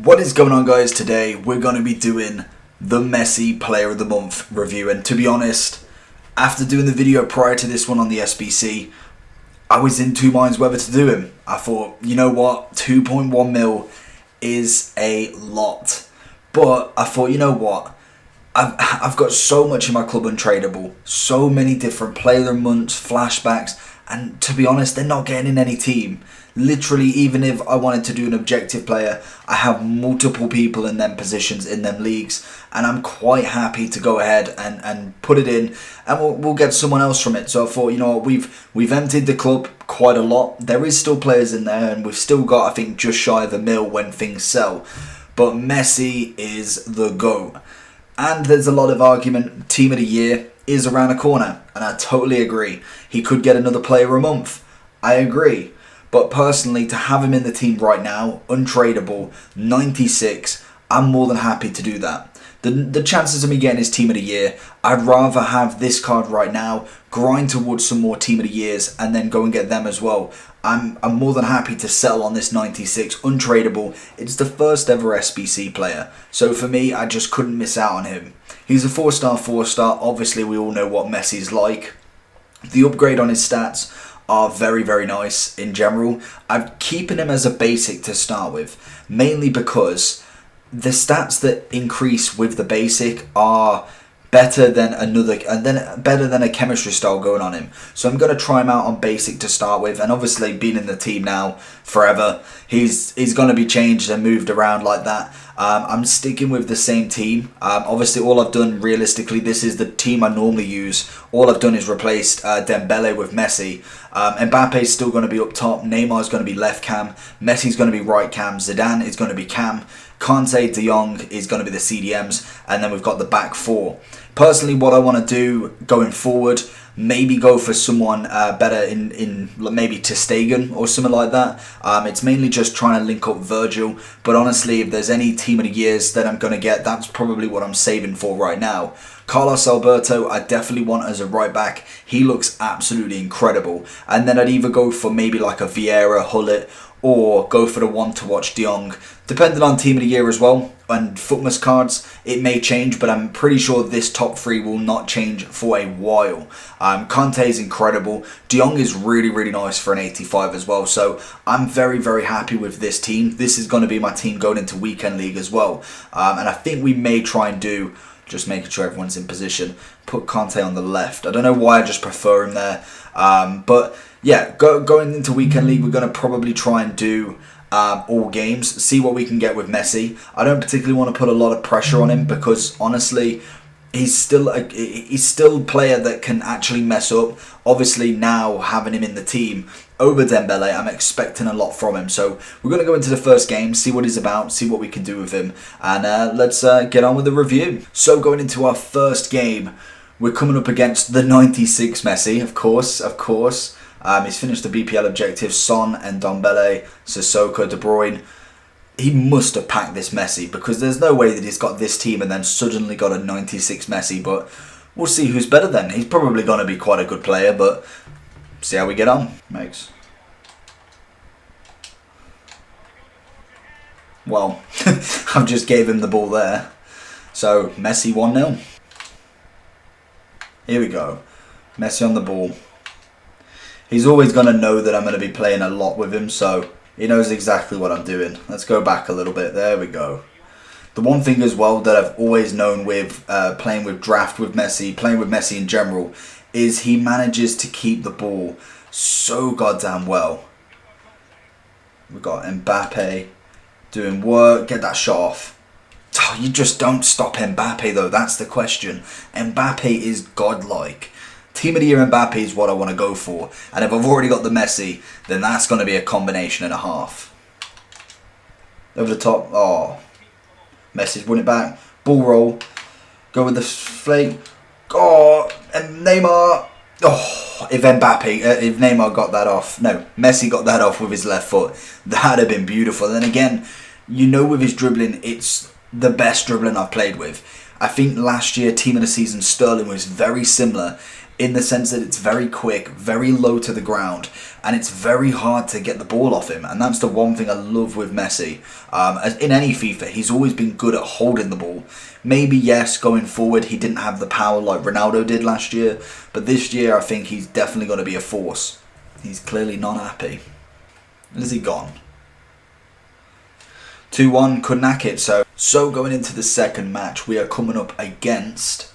What is going on, guys? Today we're going to be doing the Messi Player of the Month review, and to be honest, after doing the video prior to this one on the SBC, I was in two minds whether to do him. I thought, you know what, 2.1 mil is a lot, but I thought, you know what, I've got so much in my club untradeable, so many different player of the months, flashbacks, and to be honest, they're not getting in any team. Literally, even if I wanted to do an objective player, I have multiple people in them positions in them leagues, and I'm quite happy to go ahead and put it in, and we'll get someone else from it. So I thought, you know what, we've emptied the club quite a lot. There is still players in there, and we've still got, I think, just shy of a mil when things sell. But Messi is the GOAT. And there's a lot of argument, team of the year is around the corner, and I totally agree. He could get another player a month. I agree. But personally, to have him in the team right now, untradeable, 96, I'm more than happy to do that. The chances of me getting his team of the year, I'd rather have this card right now, grind towards some more team of the years, and then go and get them as well. I'm more than happy to settle on this 96, untradeable. It's the first ever SBC player. So for me, I just couldn't miss out on him. He's a 4-star. Obviously, we all know what Messi's like. The upgrade on his stats are very, very nice in general. I'm keeping him as a basic to start with, mainly because the stats that increase with the basic are better than better than a chemistry style going on him. So I'm going to try him out on basic to start with, and obviously being in the team now forever, he's going to be changed and moved around like that. I'm sticking with the same team. Obviously, all I've done realistically, this is the team I normally use. All I've done is replaced Dembele with Messi. Mbappe's still going to be up top. Neymar's going to be left cam. Messi's going to be right cam. Zidane is going to be cam. Kante, De Jong is going to be the CDMs, and then we've got the back four. Personally, what I want to do going forward, maybe go for someone better in maybe ter Stegen or something like that. It's mainly just trying to link up Virgil, but honestly, if there's any team of the years that I'm going to get, that's probably what I'm saving for right now. Carlos Alberto, I definitely want as a right back. He looks absolutely incredible. And then I'd either go for maybe like a Vieira, Hullet, or go for the one to watch De Jong. Depending on team of the year as well, and Futmas cards, it may change, but I'm pretty sure this top three will not change for a while. Kante is incredible. De Jong is really, really nice for an 85 as well. So I'm very, very happy with this team. This is going to be my team going into Weekend League as well. And I think we may try and do, just making sure everyone's in position, put Kante on the left. I don't know why I just prefer him there. But yeah, going into Weekend League, we're going to probably try and do all games, see what we can get with Messi. I don't particularly want to put a lot of pressure on him because honestly, he's still a player that can actually mess up. Obviously, now having him in the team over Dembele, I'm expecting a lot from him. So we're going to go into the first game, see what he's about, see what we can do with him, and let's get on with the review. So going into our first game, we're coming up against the 96 Messi, of course. He's finished the BPL objectives, Son and Ndombele, Sissoko, De Bruyne. He must have packed this Messi because there's no way that he's got this team and then suddenly got a 96 Messi, but we'll see who's better then. He's probably going to be quite a good player, but see how we get on. Makes. Well, I've just gave him the ball there. So, Messi 1-0. Here we go. Messi on the ball. He's always going to know that I'm going to be playing a lot with him, so he knows exactly what I'm doing. Let's go back a little bit. There we go. The one thing as well that I've always known with playing with draft with Messi, playing with Messi in general, is he manages to keep the ball so goddamn well. We've got Mbappe doing work. Get that shot off. Oh, you just don't stop Mbappe though. That's the question. Mbappe is godlike. Team of the year Mbappe is what I want to go for. And if I've already got the Messi, then that's going to be a combination and a half. Over the top. Oh. Messi's won it back. Ball roll. Go with the flake. Oh. And Neymar. Oh. If Neymar got that off. No. Messi got that off with his left foot. That'd have been beautiful. And then again, you know with his dribbling, it's the best dribbling I've played with. I think last year, team of the season, Sterling was very similar. in the sense that it's very quick, very low to the ground, and it's very hard to get the ball off him. And that's the one thing I love with Messi. In any FIFA, he's always been good at holding the ball. Maybe, yes, going forward, he didn't have the power like Ronaldo did last year, but this year I think he's definitely going to be a force. He's clearly not happy. Is he gone? 2-1, couldn't hack it. So going into the second match, we are coming up against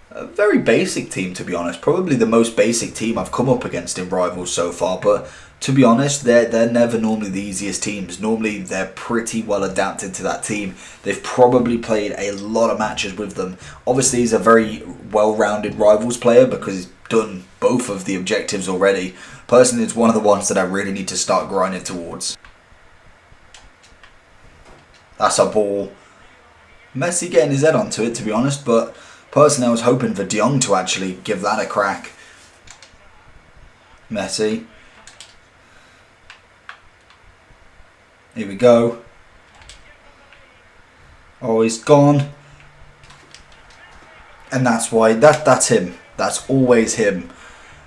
a very basic team, to be honest. Probably the most basic team I've come up against in Rivals so far, but to be honest, they're never normally the easiest teams. Normally, they're pretty well adapted to that team. They've probably played a lot of matches with them. Obviously, he's a very well-rounded Rivals player because he's done both of the objectives already. Personally, it's one of the ones that I really need to start grinding towards. That's a ball. Messi getting his head onto it, to be honest, but personally I was hoping for De Jong to actually give that a crack. Messi. Here we go. Oh, he's gone. And that's why, that's him. That's always him.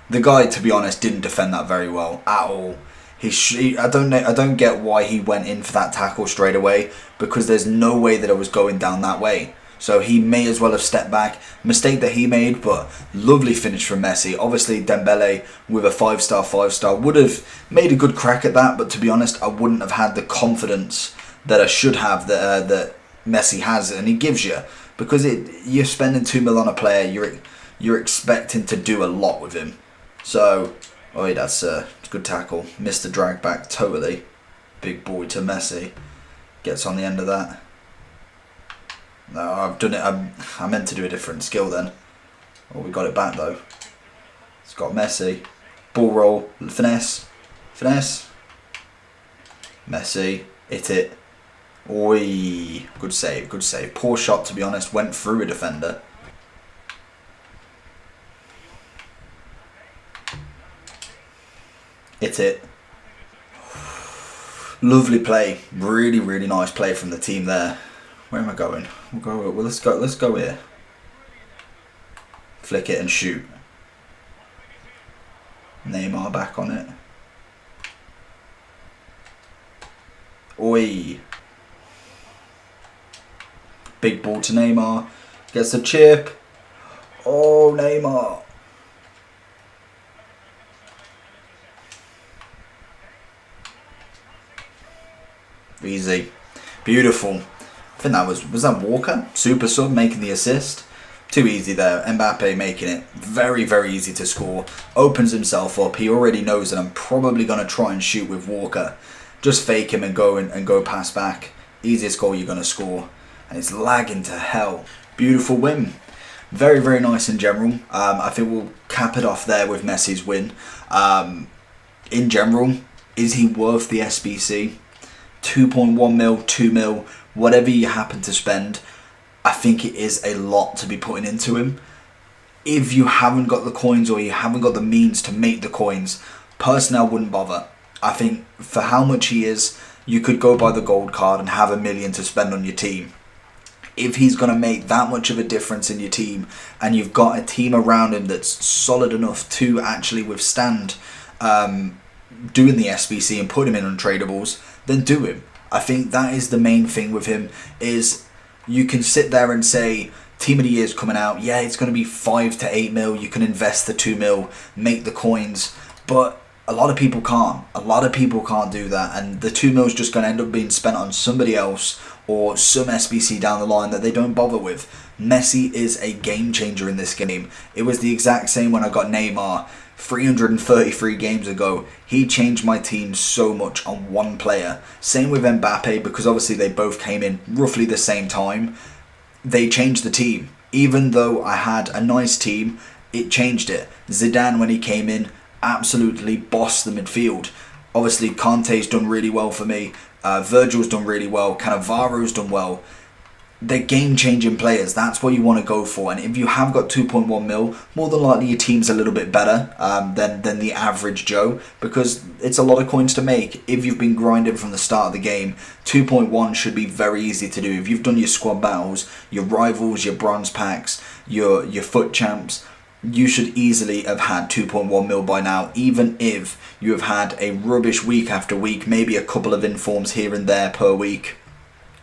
The guy, to be honest, didn't defend that very well at all. I don't get why he went in for that tackle straight away, because there's no way that it was going down that way. So he may as well have stepped back. Mistake that he made, but lovely finish from Messi. Obviously, Dembele with a 5-star would have made a good crack at that, but to be honest, I wouldn't have had the confidence that I should have that Messi has, and he gives you, because you're spending 2 mil on a player, you're expecting to do a lot with him. So, oh yeah, that's a good tackle. Missed the drag back totally. Big boy to Messi. Gets on the end of that. No, I've done it. I meant to do a different skill then. Oh, we got it back though. It's got Messi. Ball roll. Finesse. Finesse. Messi. Hit it. Oi. Good save. Good save. Poor shot, to be honest. Went through a defender. Hit it. Lovely play. Really, really nice play from the team there. Where am I going? Well, let's go here. Flick it and shoot. Neymar back on it. Oi. Big ball to Neymar. Gets the chip. Oh, Neymar. Easy. Beautiful. I think that was that Walker? Super sub making the assist. Too easy there. Mbappe making it very, very easy to score. Opens himself up. He already knows that I'm probably going to try and shoot with Walker. Just fake him and go pass back. Easiest goal you're going to score. And it's lagging to hell. Beautiful win. Very, very nice in general. I think we'll cap it off there with Messi's win. In general, is he worth the SBC? 2.1 mil, 2 mil, whatever you happen to spend, I think it is a lot to be putting into him. If you haven't got the coins or you haven't got the means to make the coins, personally I wouldn't bother. I think for how much he is, you could go buy the gold card and have $1 million to spend on your team. If he's going to make that much of a difference in your team, and you've got a team around him that's solid enough to actually withstand doing the SBC and put him in untradables, then do him. I think that is the main thing with him, is you can sit there and say team of the year is coming out, yeah, it's going to be 5 to 8 mil, you can invest the 2 mil, make the coins, but a lot of people can't. A lot of people can't do that, and the 2 mil is just going to end up being spent on somebody else or some SBC down the line that they don't bother with. Messi is a game changer in this game. It was the exact same when I got Neymar 333 games ago. He changed my team so much on one player. Same with Mbappe, because obviously they both came in roughly the same time. They changed the team. Even though I had a nice team, it changed it. Zidane, when he came in, absolutely bossed the midfield. Obviously Kante's done really well for me. Virgil's done really well. Cannavaro's done well. They're game-changing players. That's what you want to go for. And if you have got 2.1 mil, more than likely your team's a little bit better than the average Joe, because it's a lot of coins to make. If you've been grinding from the start of the game, 2.1 should be very easy to do. If you've done your squad battles, your rivals, your bronze packs, your foot champs, you should easily have had 2.1 mil by now, even if you have had a rubbish week after week, maybe a couple of informs here and there per week.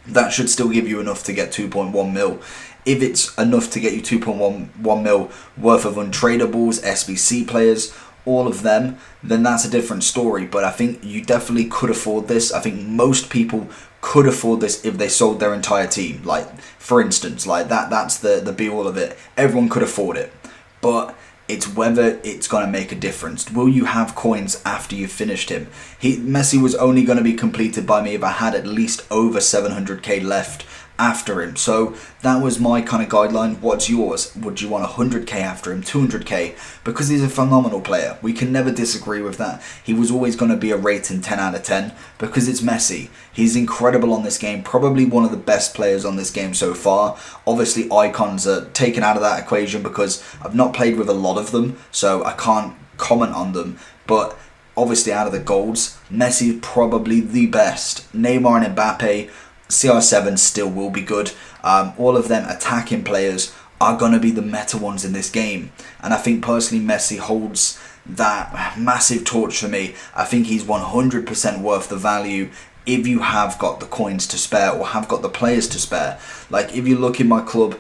That should still give you enough to get 2.1 mil. If it's enough to get you 2.1 mil worth of untradables, SBC players, all of them, then that's a different story. But I think you definitely could afford this. I think most people could afford this if they sold their entire team. Like, for instance, like that's the be all of it. Everyone could afford it. But it's whether it's going to make a difference. Will you have coins after you've finished him? Messi was only going to be completed by me if I had at least over 700k left after him. So that was my kind of guideline. What's yours? Would you want 100k after him, 200k? Because he's a phenomenal player. We can never disagree with that. He was always going to be a rating 10 out of 10 because it's Messi. He's incredible on this game, probably one of the best players on this game so far. Obviously icons are taken out of that equation because I've not played with a lot of them, so I can't comment on them. But obviously out of the golds, Messi is probably the best. Neymar and Mbappe, CR7 still will be good. All of them attacking players are going to be the meta ones in this game. And I think personally Messi holds that massive torch for me. I think he's 100% worth the value if you have got the coins to spare or have got the players to spare. Like if you look in my club,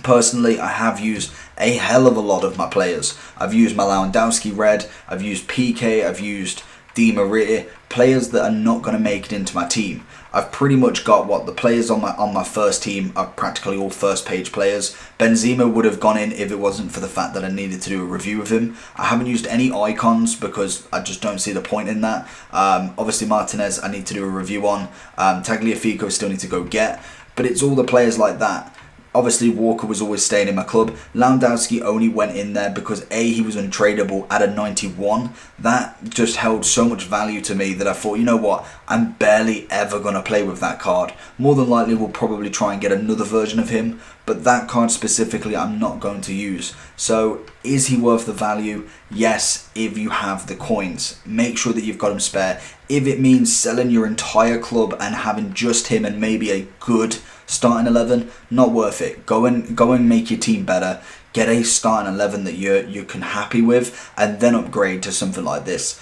personally I have used a hell of a lot of my players. I've used my Lewandowski red, I've used PK, I've used Di Maria, players that are not going to make it into my team. I've pretty much got what the players on my first team are practically all first page players. Benzema would have gone in if it wasn't for the fact that I needed to do a review of him. I haven't used any icons because I just don't see the point in that. Obviously Martinez I need to do a review on. Tagliafico still need to go get. But it's all the players like that. Obviously Walker was always staying in my club. Lewandowski only went in there because A, he was untradeable at a 91. That just held so much value to me that I thought, you know what, I'm barely ever going to play with that card. More than likely we'll probably try and get another version of him, but that card specifically I'm not going to use. So is he worth the value? Yes, if you have the coins. Make sure that you've got him spare. If it means selling your entire club and having just him and maybe a good starting 11, not worth it. Go and make your team better. Get a starting 11 that you can happy with, and then upgrade to something like this.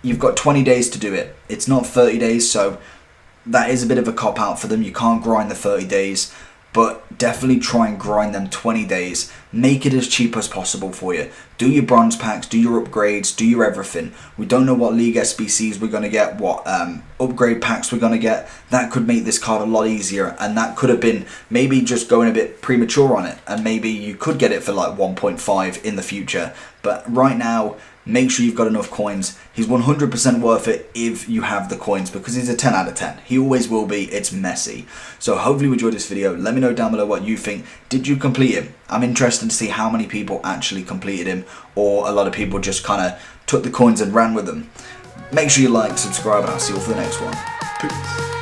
You've got 20 days to do it. It's not 30 days, so that is a bit of a cop out for them. You can't grind the 30 days, but definitely try and grind them 20 days. Make it as cheap as possible for you. Do your bronze packs, do your upgrades, do your everything. We don't know what league SBCs we're going to get, what upgrade packs we're going to get. That could make this card a lot easier, and that could have been maybe just going a bit premature on it, and maybe you could get it for like 1.5 in the future. But right now, make sure you've got enough coins. He's 100% worth it if you have the coins because he's a 10 out of 10. He always will be. It's Messi. So hopefully you enjoyed this video. Let me know down below what you think. Did you complete him? I'm interested to see how many people actually completed him, or a lot of people just kind of took the coins and ran with them. Make sure you like, subscribe, and I'll see you all for the next one. Peace.